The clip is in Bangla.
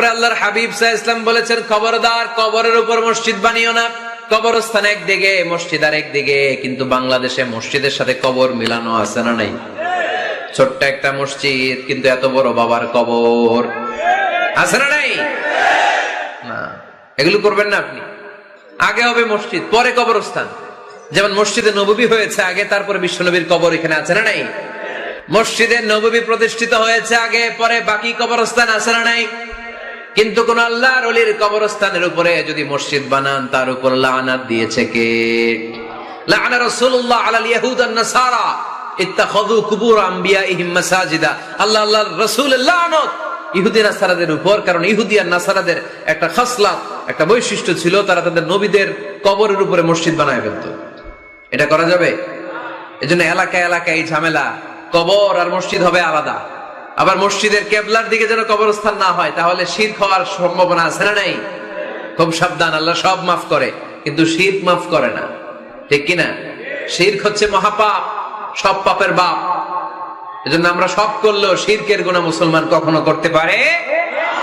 তারপরে আল্লাহর হাবিব সাল্লাল্লাহু আলাইহি ওয়াসাল্লাম বলেছেন, খবরদার কবরের উপর মসজিদ বানিও না। কবরস্থান একদিকে, মসজিদ আর একদিকে। কিন্তু বাংলাদেশে মসজিদের সাথে কবর মিলানো আছে না নাই? ছোট্ট একটা মসজিদ, কিন্তু এত বড় বাবার কবর আছে না নাই? না, এগুলো করবেন না আপনি। আগে হবে মসজিদ, পরে কবরস্থান। যেমন মসজিদে নববী হয়েছে আগে, তারপরে বিশ্বনবীর কবর এখানে আছে না নাই? মসজিদে নববী প্রতিষ্ঠিত হয়েছে আগে, পরে বাকি কবরস্থান আছে না নাই? কিন্তু কোন আল্লাহর ওলির কবরস্থানের উপরে যদি মসজিদ বানান, তার উপর লানাত দিয়েছে কে? লাআনা রাসূলুল্লাহ আলাল ইয়াহুদ ওয়ান নাসারা ইত্তাখাযু কুবুর আমবিয়াইহিম মাসাজিদা। আল্লাহর রাসূলের লানত ইহুদি নাসারাদের উপর, কারণ ইহুদি আর নাসারাদের একটা খাসলাত, একটা বৈশিষ্ট্য ছিল, তারা তাদের নবীদের কবরের উপরে মসজিদ বানায় ফেলত। এটা করা যাবে? এজন্য এলাকায় এলাকায় এই ঝামেলা, কবর আর মসজিদ হবে আলাদা। আবার মসজিদের কেবলার দিকে যেন কবরস্থান না হয়, তাহলে শিরক হওয়ার সম্ভাবনা আছে না নাই? খুব সাবধান, আল্লাহ সব মাফ করে কিন্তু শিরক মাফ করে না, ঠিক কিনা? শিরক হচ্ছে মহাপাপ, সব পাপের বাপ। এজন্য আমরা সব করলেও শিরকের গুনাহ মুসলমান কখনো করতে পারে